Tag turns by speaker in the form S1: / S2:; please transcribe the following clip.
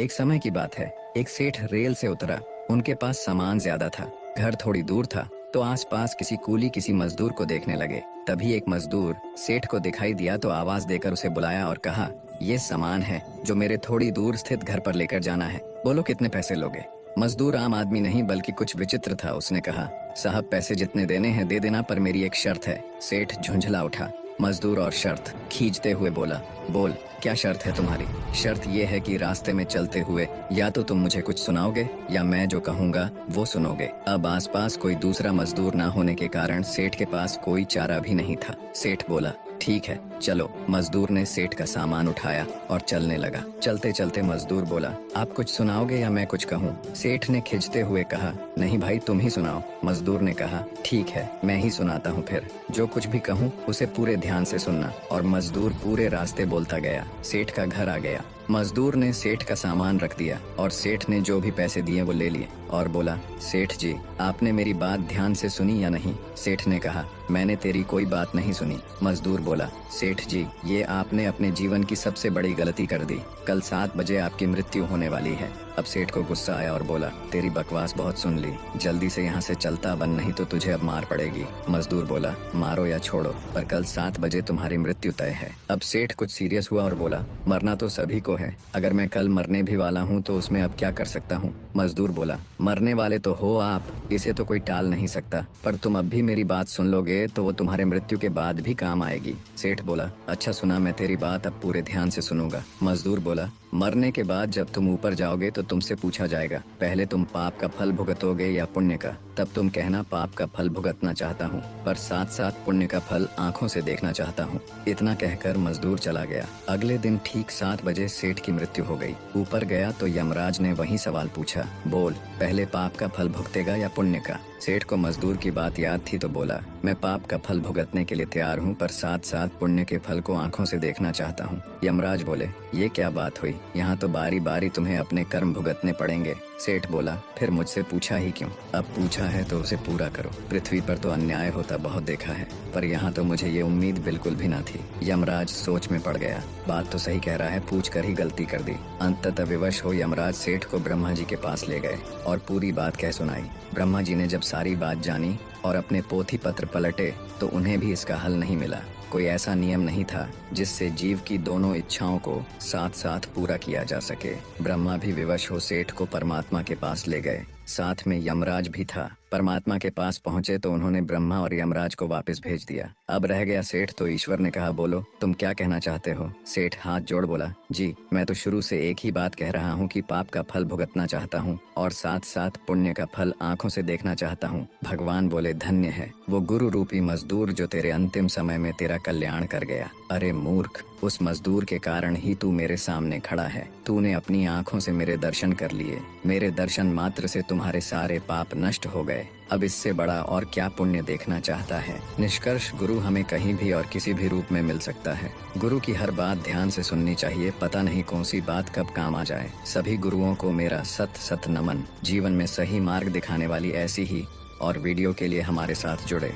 S1: एक समय की बात है। एक सेठ रेल से उतरा। उनके पास सामान ज्यादा था। घर थोड़ी दूर था, तो आसपास किसी कूली किसी मजदूर को देखने लगे। तभी एक मजदूर सेठ को दिखाई दिया तो आवाज देकर उसे बुलाया और कहा, ये सामान है जो मेरे थोड़ी दूर स्थित घर पर लेकर जाना है। बोलो कितने पैसे लोगे? मजदूर आम आदमी नहीं बल्कि कुछ विचित्र था। उसने कहा, साहब पैसे जितने देने हैं दे देना, पर मेरी एक शर्त है। सेठ झुंझला उठा। मजदूर और शर्त खींचते हुए बोला, बोल क्या शर्त है तुम्हारी? शर्त यह है कि रास्ते में चलते हुए या तो तुम मुझे कुछ सुनाओगे या मैं जो कहूँगा वो सुनोगे। अब आसपास कोई दूसरा मजदूर ना होने के कारण सेठ के पास कोई चारा भी नहीं था। सेठ बोला, ठीक है चलो। मजदूर ने सेठ का सामान उठाया और चलने लगा। चलते चलते मजदूर बोला, आप कुछ सुनाओगे या मैं कुछ कहूँ? सेठ ने खिंचते हुए कहा, नहीं भाई तुम ही सुनाओ। मजदूर ने कहा, ठीक है मैं ही सुनाता हूँ। फिर जो कुछ भी कहूँ उसे पूरे ध्यान से सुनना। और मजदूर पूरे रास्ते बोलता गया। सेठ का घर आ गया। मजदूर ने सेठ का सामान रख दिया और सेठ ने जो भी पैसे दिए वो ले लिए और बोला, सेठ जी आपने मेरी बात ध्यान से सुनी या नहीं? सेठ ने कहा, मैंने तेरी कोई बात नहीं सुनी। मजदूर बोला, सेठ जी ये आपने अपने जीवन की सबसे बड़ी गलती कर दी। कल 7 बजे आपकी मृत्यु होने वाली है। अब सेठ को गुस्सा आया और बोला, तेरी बकवास बहुत सुन ली, जल्दी से यहाँ से चलता बन, नहीं तो तुझे अब मार पड़ेगी। मजदूर बोला, मारो या छोड़ो पर कल 7 बजे तुम्हारी मृत्यु तय है। अब सेठ कुछ सीरियस हुआ और बोला, मरना तो सभी को है, अगर मैं कल मरने भी वाला हूँ तो उसमें अब क्या कर सकता हूँ? मजदूर बोला, मरने वाले तो हो आप, इसे तो कोई टाल नहीं सकता, पर तुम अब भी मेरी बात सुन लोगे तो वो तुम्हारे मृत्यु के बाद भी काम आएगी। सेठ बोला, अच्छा सुना, मैं तेरी बात अब पूरे ध्यान से सुनूंगा। मजदूर बोला, मरने के बाद जब तुम ऊपर जाओगे तो तुमसे पूछा जाएगा, पहले तुम पाप का फल भुगतोगे या पुण्य का? तब तुम कहना, पाप का फल भुगतना चाहता हूँ, पर साथ साथ पुण्य का फल आंखों से देखना चाहता हूँ। इतना कहकर मजदूर चला गया। अगले दिन ठीक 7 बजे सेठ की मृत्यु हो गई। ऊपर गया तो यमराज ने वही सवाल पूछा, बोल पहले पाप का फल भुगतेगा या पुण्य का? सेठ को मजदूर की बात याद थी तो बोला, मैं पाप का फल भुगतने के लिए तैयार हूँ, पर साथ साथ पुण्य के फल को आंखों से देखना चाहता हूँ। यमराज बोले, ये क्या बात हुई? यहाँ तो बारी बारी तुम्हें अपने कर्म भुगतने पड़ेंगे। सेठ बोला, फिर मुझसे पूछा ही क्यों? अब पूछा है तो उसे पूरा करो। पृथ्वी पर तो अन्याय होता बहुत देखा है, पर यहाँ तो मुझे ये उम्मीद बिल्कुल भी न थी। यमराज सोच में पड़ गया। बात तो सही कह रहा है, पूछ कर ही गलती कर दी। अंततः विवश हो यमराज सेठ को ब्रह्मा जी के पास ले गए और पूरी बात कह सुनाई। ब्रह्मा जी ने जब सारी बात जानी और अपने पोथी पत्र पलटे तो उन्हें भी इसका हल नहीं मिला। कोई ऐसा नियम नहीं था जिससे जीव की दोनों इच्छाओं को साथ साथ पूरा किया जा सके। ब्रह्मा भी विवश हो सेठ को परमात्मा के पास ले गए। साथ में यमराज भी था। परमात्मा के पास पहुंचे तो उन्होंने ब्रह्मा और यमराज को वापस भेज दिया। अब रह गया सेठ, तो ईश्वर ने कहा, बोलो तुम क्या कहना चाहते हो? सेठ हाथ जोड़ बोला, जी मैं तो शुरू से एक ही बात कह रहा हूँ कि पाप का फल भुगतना चाहता हूँ और साथ साथ पुण्य का फल आंखों से देखना चाहता हूँ। भगवान बोले, धन्य है वो गुरु रूपी मजदूर जो तेरे अंतिम समय में तेरा कल्याण कर गया। अरे मूर्ख, उस मजदूर के कारण ही तू मेरे सामने खड़ा है। तूने अपनी आंखों से मेरे दर्शन कर लिए। मेरे दर्शन मात्र से तुम्हारे सारे पाप नष्ट हो गए। अब इससे बड़ा और क्या पुण्य देखना चाहता है? निष्कर्ष, गुरु हमें कहीं भी और किसी भी रूप में मिल सकता है। गुरु की हर बात ध्यान से सुननी चाहिए, पता नहीं कौन सी बात कब काम आ जाए। सभी गुरुओं को मेरा सत सत नमन। जीवन में सही मार्ग दिखाने वाली ऐसी ही और वीडियो के लिए हमारे साथ जुड़े।